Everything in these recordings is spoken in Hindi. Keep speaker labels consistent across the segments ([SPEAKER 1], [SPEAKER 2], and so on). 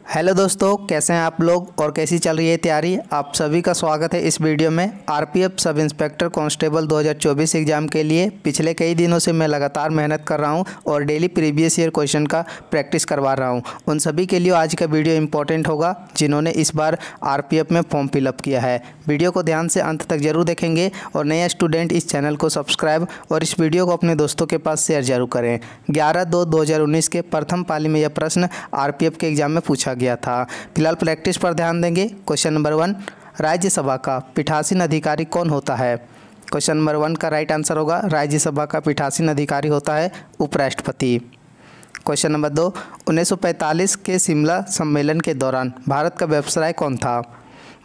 [SPEAKER 1] हेलो दोस्तों, कैसे हैं आप लोग और कैसी चल रही है तैयारी। आप सभी का स्वागत है इस वीडियो में। RPF sub inspector constable 2024 exam के लिए पिछले कई दिनों से मैं लगातार मेहनत कर रहा हूं और डेली प्रीवियस ईयर क्वेश्चन का प्रैक्टिस करवा रहा हूं। उन सभी के लिए आज का वीडियो इंपॉर्टेंट होगा जिन्होंने इस बार आरपीएफ में फॉर्म फिलअप किया है। वीडियो को ध्यान से अंत तक जरूर देखेंगे और नया स्टूडेंट इस चैनल को सब्सक्राइब और इस वीडियो को अपने दोस्तों के पास शेयर जरूर करें। 11/2/2019 के प्रथम पाली में यह प्रश्न आरपीएफ के एग्जाम में पूछा गया था। फिलहाल प्रैक्टिस पर ध्यान देंगे। क्वेश्चन नंबर 1, राज्यसभा का पीठासीन अधिकारी कौन होता है। क्वेश्चन नंबर 1 का राइट आंसर होगा राज्यसभा का पीठासीन अधिकारी होता है उपराष्ट्रपति। क्वेश्चन नंबर 2, 1945 के शिमला सम्मेलन के दौरान भारत का वायसराय कौन था।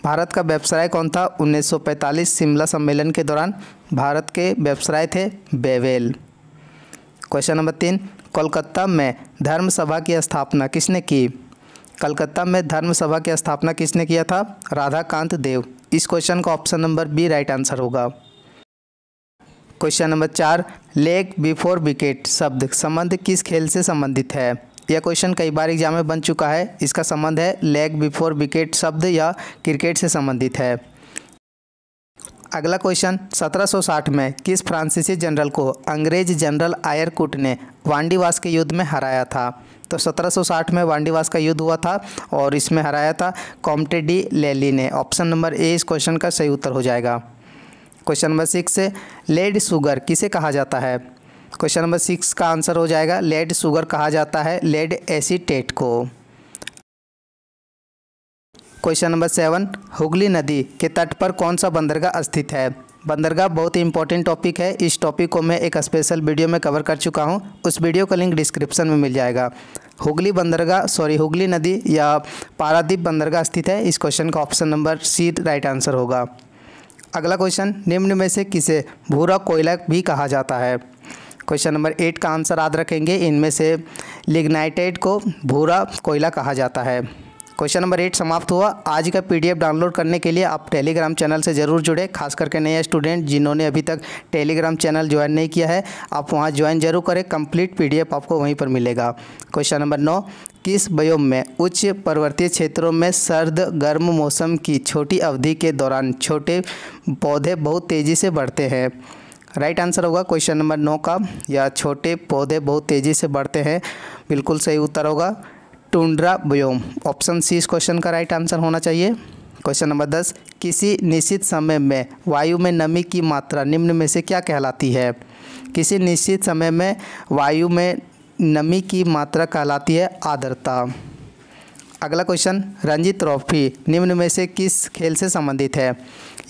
[SPEAKER 1] भारत का वायसराय कौन था 1945 शिमला सम्मेलन के दौरान। भारत के वायसराय थे बेवेल। क्वेश्चन नंबर 3, कोलकाता में धर्म सभा की स्थापना किसने की। कलकत्ता में धर्म सभा की स्थापना किसने किया था। राधाकांत देव। इस क्वेश्चन का option number B right answer होगा। Question number 4, leg before wicket शब्द संबंध किस खेल से संबंधित है। यह क्वेश्चन कई बार एग्जाम में बन चुका है। इसका संबंध है लेग बिफोर विकेट शब्द या क्रिकेट से संबंधित है। अगला क्वेश्चन, 1760 में किस फ्रांसीसी जनरल को अंग्रेज जनरल आयरकुट ने वांडीवास के युद्ध में हराया था। तो 1760 में वांडीवास का युद्ध हुआ था और इसमें हराया था कॉम्टे डी लेली ने। ऑप्शन नंबर ए इस क्वेश्चन का सही उत्तर हो जाएगा। क्वेश्चन नंबर 6, लेड शुगर किसे कहा जाता है। क्वेश्चन नंबर 6 का आंसर हो जाएगा लेड शुगर कहा जाता है लेड एसीटेट को। क्वेश्चन नंबर 7, हुगली नदी के तट पर कौन सा बंदरगाह स्थित है। बंदरगाह बहुत ही इंपॉर्टेंट टॉपिक है। इस टॉपिक को मैं एक स्पेशल वीडियो में कवर कर चुका हूं। उस वीडियो का लिंक डिस्क्रिप्शन में मिल जाएगा। हुगली नदी या पारादीप बंदरगाह स्थित है। इस क्वेश्चन का option number C right answer होगा। अगला क्वेश्चन, निम्न में से किसे भूरा कोयला भी कहा जाता है। क्वेश्चन नंबर 8 का आंसर याद रखेंगे। इनमें से लिग्नाइटेड को भूरा कोयला कहा जाता है। क्वेश्चन नंबर 8 समाप्त हुआ। आज का पीडीएफ डाउनलोड करने के लिए आप टेलीग्राम चैनल से ज़रूर जुड़े। खास करके नए स्टूडेंट जिन्होंने अभी तक टेलीग्राम चैनल ज्वाइन नहीं किया है, आप वहां ज्वाइन जरूर करें। कंप्लीट पीडीएफ आपको वहीं पर मिलेगा। क्वेश्चन नंबर 9, किस व्योम में उच्च पर्वतीय क्षेत्रों में सर्द गर्म मौसम की छोटी अवधि के दौरान छोटे पौधे बहुत तेज़ी से बढ़ते हैं। राइट आंसर होगा क्वेश्चन नंबर 9 का, या छोटे पौधे बहुत तेज़ी से बढ़ते हैं। बिल्कुल सही उत्तर होगा टुंड्रा व्योम। ऑप्शन सी इस क्वेश्चन का राइट आंसर होना चाहिए। क्वेश्चन नंबर 10, किसी निश्चित समय में वायु में नमी की मात्रा निम्न में से क्या कहलाती है। किसी निश्चित समय में वायु में नमी की मात्रा कहलाती है आर्द्रता। अगला क्वेश्चन, रणजी ट्रॉफी निम्न में से किस खेल से संबंधित है।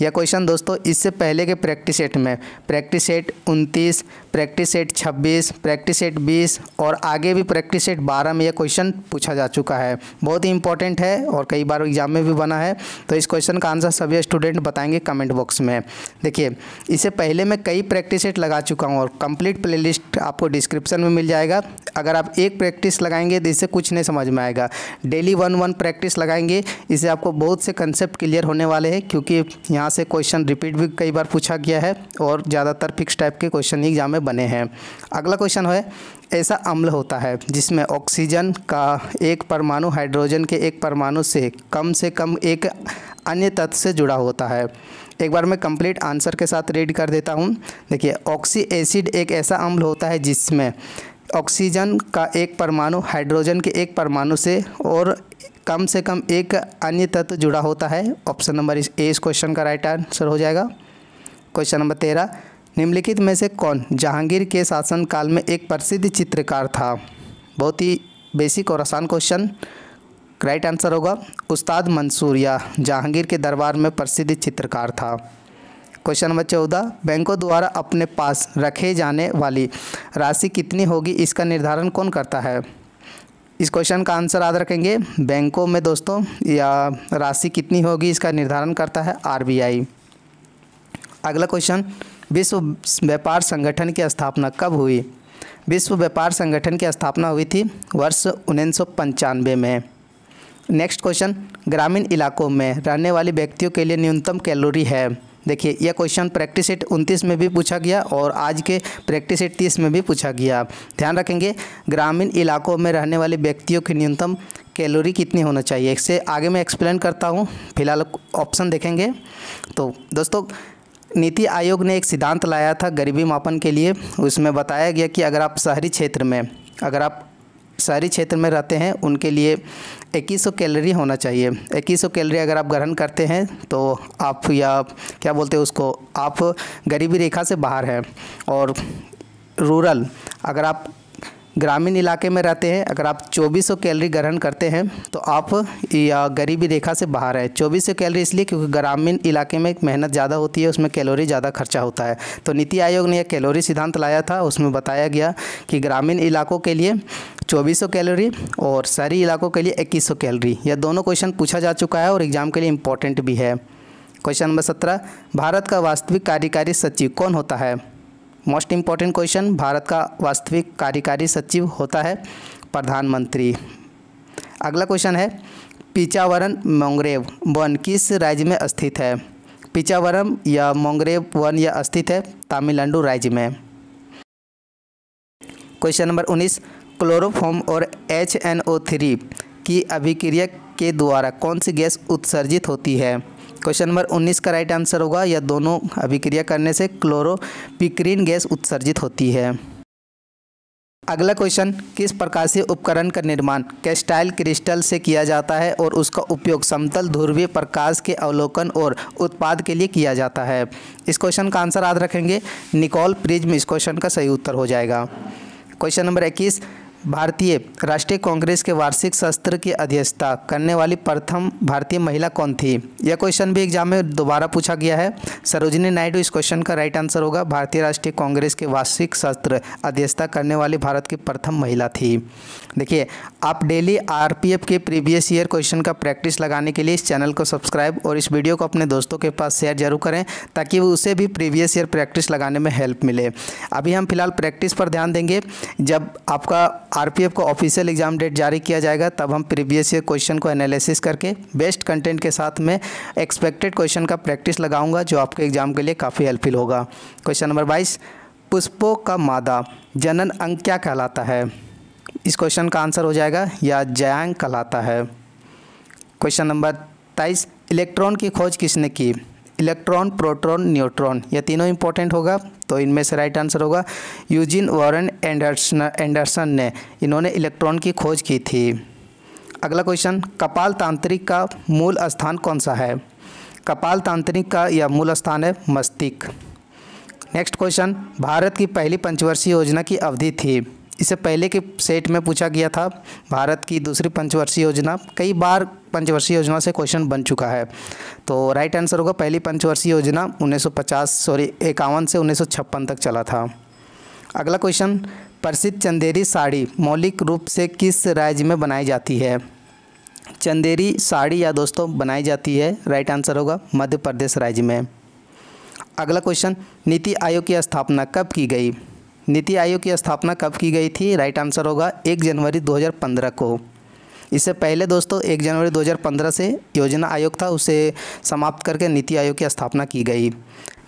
[SPEAKER 1] यह क्वेश्चन दोस्तों इससे पहले के प्रैक्टिस सेट में practice set 29, practice set 26, practice set 20 और आगे भी प्रैक्टिस सेट 12 में यह क्वेश्चन पूछा जा चुका है। बहुत ही इंपॉर्टेंट है और कई बार एग्जाम में भी बना है। तो इस क्वेश्चन का आंसर सभी स्टूडेंट बताएंगे कमेंट बॉक्स में। देखिए, इससे पहले मैं कई प्रैक्टिस सेट लगा चुका हूँ और कंप्लीट प्लेलिस्ट आपको डिस्क्रिप्शन में मिल जाएगा। अगर आप एक प्रैक्टिस लगाएंगे तो इससे कुछ नहीं समझ में आएगा। डेली 1 प्रैक्टिस लगाएंगे, इससे आपको बहुत से कंसेप्ट क्लियर होने वाले हैं, क्योंकि यहाँ से क्वेश्चन रिपीट भी कई बार पूछा गया है और ज़्यादातर फिक्स टाइप के क्वेश्चन ही एग्जाम में बने हैं। अगला क्वेश्चन है, ऐसा अम्ल होता है जिसमें ऑक्सीजन का एक परमाणु हाइड्रोजन के एक परमाणु से कम एक अन्य तत्व से जुड़ा होता है। एक बार मैं कंप्लीट आंसर के साथ रीड कर देता हूँ। देखिए, ऑक्सी एसिड एक ऐसा अम्ल होता है जिसमें ऑक्सीजन का एक परमाणु हाइड्रोजन के एक परमाणु से कम एक अन्य तत्व जुड़ा होता है। ऑप्शन नंबर ए इस क्वेश्चन का राइट आंसर हो जाएगा। क्वेश्चन नंबर 13, निम्नलिखित में से कौन जहांगीर के शासनकाल में एक प्रसिद्ध चित्रकार था। बहुत ही बेसिक और आसान क्वेश्चन। राइट आंसर होगा उस्ताद मंसूर, या जहांगीर के दरबार में प्रसिद्ध चित्रकार था। क्वेश्चन नंबर 14, बैंकों द्वारा अपने पास रखे जाने वाली राशि कितनी होगी, इसका निर्धारण कौन करता है। इस क्वेश्चन का आंसर याद रखेंगे। बैंकों में दोस्तों या राशि कितनी होगी इसका निर्धारण करता है आरबीआई। अगला क्वेश्चन, विश्व व्यापार संगठन की स्थापना कब हुई। विश्व व्यापार संगठन की स्थापना हुई थी वर्ष 1995 में। नेक्स्ट क्वेश्चन, ग्रामीण इलाकों में रहने वाले व्यक्तियों के लिए न्यूनतम कैलोरी है। देखिए, यह क्वेश्चन प्रैक्टिस सेट 29 में भी पूछा गया और आज के प्रैक्टिस सेट 30 में भी पूछा गया। ध्यान रखेंगे, ग्रामीण इलाकों में रहने वाले व्यक्तियों की न्यूनतम कैलोरी कितनी होना चाहिए। इससे आगे मैं एक्सप्लेन करता हूँ, फिलहाल ऑप्शन देखेंगे। तो दोस्तों, नीति आयोग ने एक सिद्धांत लाया था गरीबी मापन के लिए। उसमें बताया गया कि अगर आप शहरी क्षेत्र में रहते हैं उनके लिए 2100 कैलोरी होना चाहिए। 2100 कैलोरी अगर आप ग्रहण करते हैं तो आप, या क्या बोलते हैं उसको, आप गरीबी रेखा से बाहर हैं। और रूरल, अगर आप ग्रामीण इलाके में रहते हैं, अगर आप 2400 कैलोरी ग्रहण करते हैं तो आप या गरीबी रेखा से बाहर है। 2400 कैलोरी इसलिए क्योंकि ग्रामीण इलाके में मेहनत ज़्यादा होती है, उसमें कैलोरी ज़्यादा खर्चा होता है। तो नीति आयोग ने यह कैलोरी सिद्धांत लाया था। उसमें बताया गया कि ग्रामीण इलाकों के लिए 2400 कैलोरी और शहरी इलाकों के लिए 2100 कैलोरी। यह दोनों क्वेश्चन पूछा जा चुका है और एग्ज़ाम के लिए इम्पोर्टेंट भी है। क्वेश्चन नंबर 17, भारत का वास्तविक कार्यकारी सचिव कौन होता है। मोस्ट इम्पॉर्टेंट क्वेश्चन, भारत का वास्तविक कार्यकारी सचिव होता है प्रधानमंत्री। अगला क्वेश्चन है, पिचावरम मैंग्रोव वन किस राज्य में स्थित है। पिचावरम या मैंग्रोव वन यह स्थित है तमिलनाडु राज्य में। क्वेश्चन नंबर 19, क्लोरोफॉर्म और HNO3 की अभिक्रिया के द्वारा कौन सी गैस उत्सर्जित होती है। क्वेश्चन नंबर 19 का राइट आंसर होगा, यह दोनों अभिक्रिया करने से क्लोरोपिक्रीन गैस उत्सर्जित होती है। अगला क्वेश्चन, किस प्रकाशीय उपकरण का निर्माण कैस्टाइल क्रिस्टल से किया जाता है और उसका उपयोग समतल ध्रुवीय प्रकाश के अवलोकन और उत्पाद के लिए किया जाता है। इस क्वेश्चन का आंसर याद रखेंगे, निकोल प्रिज्म इस क्वेश्चन का सही उत्तर हो जाएगा। क्वेश्चन नंबर 21, भारतीय राष्ट्रीय कांग्रेस के वार्षिक सत्र की अध्यक्षता करने वाली प्रथम भारतीय महिला कौन थी। यह क्वेश्चन भी एग्जाम में दोबारा पूछा गया है। सरोजिनी नायडू इस क्वेश्चन का राइट आंसर होगा। भारतीय राष्ट्रीय कांग्रेस के वार्षिक सत्र अध्यक्षता करने वाली भारत की प्रथम महिला थी। देखिए, आप डेली RPF के प्रीवियस ईयर क्वेश्चन का प्रैक्टिस लगाने के लिए इस चैनल को सब्सक्राइब और इस वीडियो को अपने दोस्तों के पास शेयर जरूर करें ताकि वो उसे भी प्रीवियस ईयर प्रैक्टिस लगाने में हेल्प मिले। अभी हम फिलहाल प्रैक्टिस पर ध्यान देंगे। जब आपका RPF का ऑफिशियल एग्जाम डेट जारी किया जाएगा तब हम प्रीवियस ईयर क्वेश्चन को एनालिसिस करके बेस्ट कंटेंट के साथ में एक्सपेक्टेड क्वेश्चन का प्रैक्टिस लगाऊंगा जो आपके एग्जाम के लिए काफ़ी हेल्पफुल होगा। क्वेश्चन नंबर 22, पुष्पों का मादा जनन अंग क्या कहलाता है। इस क्वेश्चन का आंसर हो जाएगा या जयांग कहलाता है। क्वेश्चन नंबर 23, इलेक्ट्रॉन की खोज किसने की। इलेक्ट्रॉन, प्रोटॉन, न्यूट्रॉन, यह तीनों इंपॉर्टेंट होगा। तो इनमें से राइट आंसर होगा यूजीन वॉरेन एंडरसन ने इन्होंने इलेक्ट्रॉन की खोज की थी। अगला क्वेश्चन, कपाल तांत्रिक का मूल स्थान कौन सा है। कपाल तांत्रिक का यह मूल स्थान है मस्तिष्क। नेक्स्ट क्वेश्चन, भारत की पहली पंचवर्षीय योजना की अवधि थी। इससे पहले के सेट में पूछा गया था भारत की दूसरी पंचवर्षीय योजना। कई बार पंचवर्षीय योजना से क्वेश्चन बन चुका है। तो राइट आंसर होगा पहली पंचवर्षीय योजना 51 से 1956 तक चला था। अगला क्वेश्चन, प्रसिद्ध चंदेरी साड़ी मौलिक रूप से किस राज्य में बनाई जाती है। चंदेरी साड़ी या दोस्तों बनाई जाती है, राइट आंसर होगा मध्य प्रदेश राज्य में। अगला क्वेश्चन, नीति आयोग की स्थापना कब की गई। नीति आयोग की स्थापना कब की गई थी, राइट आंसर होगा 1 जनवरी 2015 को। इससे पहले दोस्तों 1 जनवरी 2015 से योजना आयोग था, उसे समाप्त करके नीति आयोग की स्थापना की गई।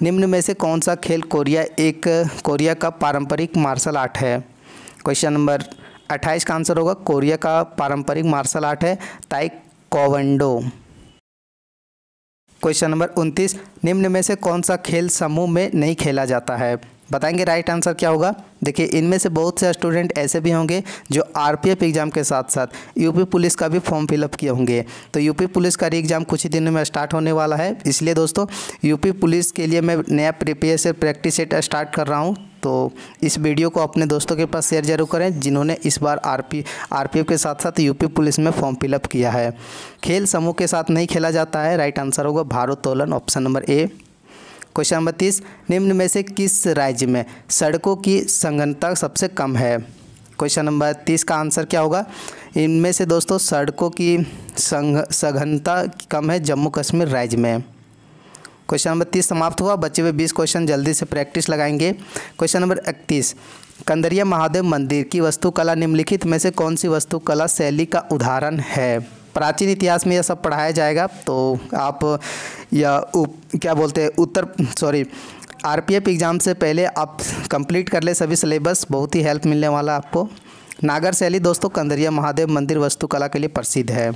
[SPEAKER 1] निम्न में से कौन सा खेल कोरिया का पारंपरिक मार्शल आर्ट है। क्वेश्चन नंबर 28 का आंसर होगा कोरिया का पारंपरिक मार्शल आर्ट है ताइक्वांडो। क्वेश्चन नंबर 29, निम्न में से कौन सा खेल समूह में नहीं खेला जाता है। बताएंगे राइट आंसर क्या होगा। देखिए, इनमें से बहुत से स्टूडेंट ऐसे भी होंगे जो RPF एग्ज़ाम के साथ साथ यूपी पुलिस का भी फॉर्म फिलअप किए होंगे। तो यूपी पुलिस का एग्ज़ाम कुछ ही दिनों में स्टार्ट होने वाला है, इसलिए दोस्तों यूपी पुलिस के लिए मैं नया प्रीवियस प्रैक्टिस सेट स्टार्ट कर रहा हूँ। तो इस वीडियो को अपने दोस्तों के पास शेयर जरूर करें जिन्होंने इस बार RPF के साथ साथ यूपी पुलिस में फॉर्म फिलअप किया है। खेल समूह के साथ नहीं खेला जाता है, राइट आंसर होगा भारोत्तोलन, option number A. Question number 30, निम्न में से किस राज्य में सड़कों की सघनता सबसे कम है। क्वेश्चन नंबर 30 का आंसर क्या होगा। इनमें से दोस्तों सड़कों की सघनता कम है जम्मू कश्मीर राज्य में। क्वेश्चन नंबर 30 समाप्त हुआ। बचे हुए 20 क्वेश्चन जल्दी से प्रैक्टिस लगाएंगे। क्वेश्चन नंबर 31, कंदरिया महादेव मंदिर की वास्तुकला निम्नलिखित में से कौन सी वास्तुकला शैली का उदाहरण है। प्राचीन इतिहास में यह सब पढ़ाया जाएगा, तो आप RPF एग्ज़ाम से पहले आप कंप्लीट कर ले सभी सिलेबस, बहुत ही हेल्प मिलने वाला आपको। नागर शैली दोस्तों कंदरिया महादेव मंदिर वास्तुकला के लिए प्रसिद्ध है।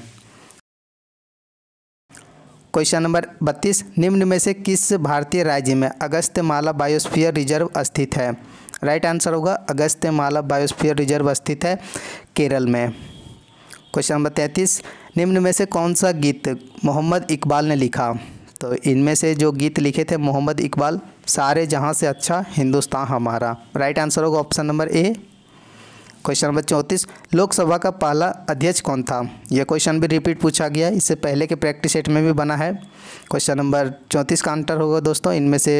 [SPEAKER 1] क्वेश्चन नंबर 32, निम्न में से किस भारतीय राज्य में अगस्त्यमाला बायोस्फीयर रिजर्व स्थित है? राइट आंसर होगा अगस्त्यमाला बायोस्फीयर रिजर्व स्थित है केरल में। क्वेश्चन नंबर 33, निम्न में से कौन सा गीत मोहम्मद इकबाल ने लिखा? तो इनमें से जो गीत लिखे थे मोहम्मद इकबाल, सारे जहां से अच्छा हिंदुस्तान हमारा। राइट आंसर होगा option number A. Question number 34, Lok Sabha का पहला अध्यक्ष कौन था? यह क्वेश्चन भी रिपीट पूछा गया है, इससे पहले के प्रैक्टिस सेट में भी बना है। क्वेश्चन नंबर 34 का आंसर होगा दोस्तों इनमें से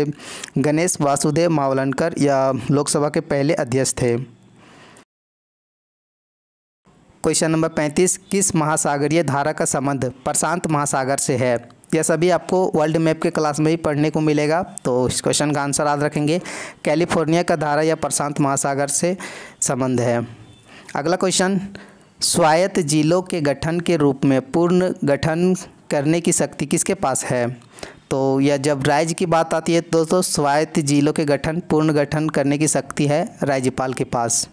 [SPEAKER 1] गणेश वासुदेव मावलंकर या लोकसभा के पहले अध्यक्ष थे। क्वेश्चन नंबर 35, किस महासागरीय धारा का संबंध प्रशांत महासागर से है? यह सभी आपको वर्ल्ड मैप के क्लास में ही पढ़ने को मिलेगा, तो इस क्वेश्चन का आंसर याद रखेंगे कैलिफोर्निया का धारा या प्रशांत महासागर से संबंध है। अगला क्वेश्चन, स्वायत्त जिलों के गठन के रूप में पूर्ण गठन करने की शक्ति किसके पास है? तो यह जब राज्य की बात आती है दोस्तों, स्वायत्त जिलों के गठन पूर्ण गठन करने की शक्ति है राज्यपाल के पास।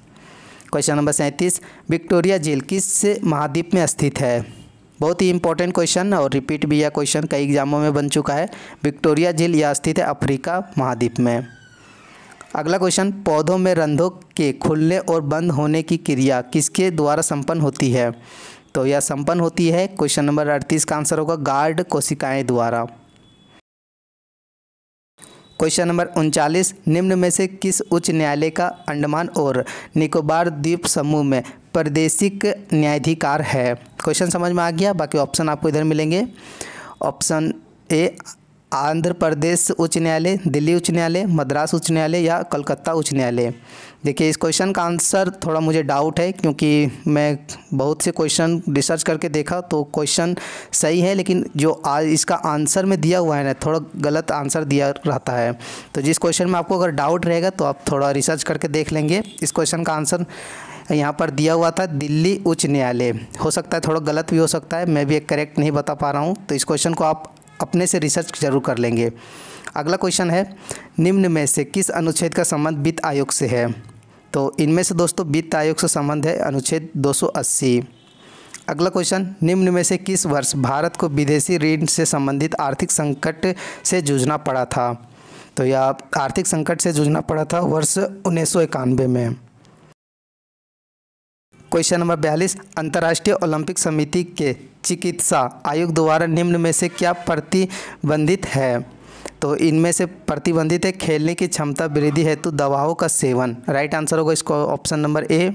[SPEAKER 1] क्वेश्चन नंबर 37, विक्टोरिया झील किस महाद्वीप में स्थित है? बहुत ही इंपॉर्टेंट क्वेश्चन और रिपीट भी यह क्वेश्चन कई एग्जामों में बन चुका है। विक्टोरिया झील यह स्थित है अफ्रीका महाद्वीप में। अगला क्वेश्चन, पौधों में रंध्रों के खुलने और बंद होने की क्रिया किसके द्वारा संपन्न होती है? तो यह संपन्न होती है क्वेश्चन नंबर 38 का आंसर होगा गार्ड कोशिकाएं द्वारा। क्वेश्चन नंबर 39, निम्न में से किस उच्च न्यायालय का अंडमान और निकोबार द्वीप समूह में प्रादेशिक न्यायाधिकार है? क्वेश्चन समझ में आ गया? बाकी ऑप्शन आपको इधर मिलेंगे। ऑप्शन ए आंध्र प्रदेश उच्च न्यायालय, दिल्ली उच्च न्यायालय, मद्रास उच्च न्यायालय या कलकत्ता उच्च न्यायालय। देखिए इस क्वेश्चन का आंसर थोड़ा मुझे डाउट है, क्योंकि मैं बहुत से क्वेश्चन रिसर्च करके देखा तो क्वेश्चन सही है, लेकिन जो इसका आंसर में दिया हुआ है ना, थोड़ा गलत आंसर दिया रहता है। तो जिस क्वेश्चन में आपको अगर डाउट रहेगा तो आप थोड़ा रिसर्च करके देख लेंगे। इस क्वेश्चन का आंसर यहाँ पर दिया हुआ था दिल्ली उच्च न्यायालय। हो सकता है थोड़ा गलत भी हो सकता है, मैं भी एक करेक्ट नहीं बता पा रहा हूँ, तो इस क्वेश्चन को आप अपने से रिसर्च जरूर कर लेंगे। अगला क्वेश्चन है, निम्न में से किस अनुच्छेद का संबंध वित्त आयोग से है? तो इनमें से दोस्तों वित्त आयोग से संबंध है अनुच्छेद 280। अगला क्वेश्चन, निम्न में से किस वर्ष भारत को विदेशी ऋण से संबंधित आर्थिक संकट से जूझना पड़ा था? तो यह आर्थिक संकट से जूझना पड़ा था वर्ष 1991 में। क्वेश्चन नंबर 42, अंतर्राष्ट्रीय ओलंपिक समिति के चिकित्सा आयोग द्वारा निम्न में से क्या प्रतिबंधित है? तो इनमें से प्रतिबंधित है खेलने की क्षमता वृद्धि हेतु दवाओं का सेवन। राइट आंसर होगा इसको option number A.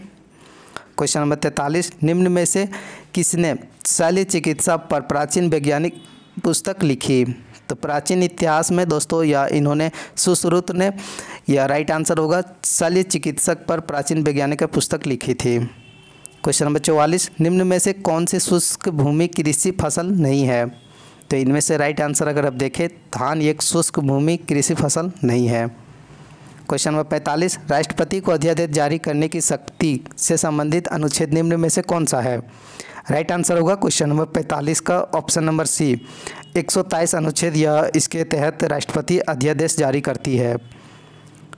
[SPEAKER 1] Question number 43, निम्न में से किसने शल्य चिकित्सा पर प्राचीन वैज्ञानिक पुस्तक लिखी? तो प्राचीन इतिहास में दोस्तों या इन्होंने सुश्रुत ने, या राइट आंसर होगा शल्य चिकित्सक पर प्राचीन वैज्ञानिक पुस्तक लिखी थी। क्वेश्चन नंबर 44, निम्न में से कौन सी शुष्क भूमि कृषि फसल नहीं है? तो इनमें से राइट आंसर अगर आप देखें, धान एक शुष्क भूमि कृषि फसल नहीं है। क्वेश्चन नंबर 45, राष्ट्रपति को अध्यादेश जारी करने की शक्ति से संबंधित अनुच्छेद निम्न में से कौन सा है? राइट आंसर होगा क्वेश्चन नंबर 45 का ऑप्शन नंबर सी, 123 अनुच्छेद या इसके तहत राष्ट्रपति अध्यादेश जारी करती है।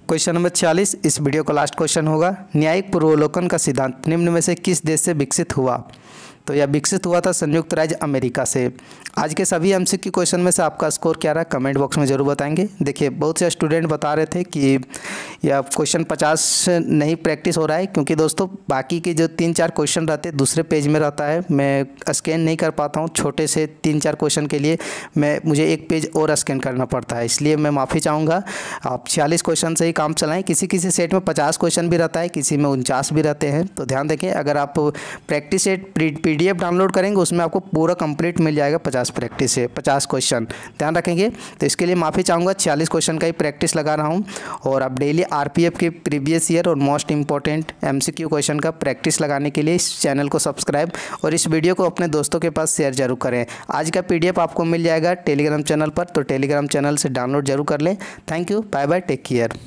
[SPEAKER 1] क्वेश्चन नंबर 46, इस वीडियो का लास्ट क्वेश्चन होगा, न्यायिक पूर्वावलोकन का सिद्धांत निम्न में से किस देश से विकसित हुआ? तो यह विकसित हुआ था संयुक्त राज्य अमेरिका से। आज के सभी एमसीक्यू क्वेश्चन में से आपका स्कोर क्या रहा कमेंट बॉक्स में ज़रूर बताएंगे। देखिए बहुत से स्टूडेंट बता रहे थे कि यह क्वेश्चन 50 नहीं प्रैक्टिस हो रहा है, क्योंकि दोस्तों बाकी के जो 3-4 क्वेश्चन रहते हैं दूसरे पेज में रहता है, मैं स्कैन नहीं कर पाता हूँ। छोटे से 3-4 क्वेश्चन के लिए मुझे एक पेज और स्कैन करना पड़ता है, इसलिए मैं माफ़ी चाहूँगा। आप 46 क्वेश्चन से ही काम चलाएँ। किसी किसी सेट में 50 क्वेश्चन भी रहता है, किसी में 49 भी रहते हैं, तो ध्यान देखें। अगर आप प्रैक्टिस सेट PDF डाउनलोड करेंगे उसमें आपको पूरा कंप्लीट मिल जाएगा 50 प्रैक्टिस से 50 क्वेश्चन, ध्यान रखेंगे। तो इसके लिए माफ़ी चाहूँगा, 46 क्वेश्चन का ही प्रैक्टिस लगा रहा हूँ और आप डेली RPF के प्रीवियस ईयर और मोस्ट इंपॉर्टेंट MCQ क्वेश्चन का प्रैक्टिस लगाने के लिए इस चैनल को सब्सक्राइब और इस वीडियो को अपने दोस्तों के पास शेयर जरूर करें। आज का PDF आपको मिल जाएगा टेलीग्राम चैनल पर, तो टेलीग्राम चैनल से डाउनलोड जरूर कर लें। Thank you, bye bye, take care.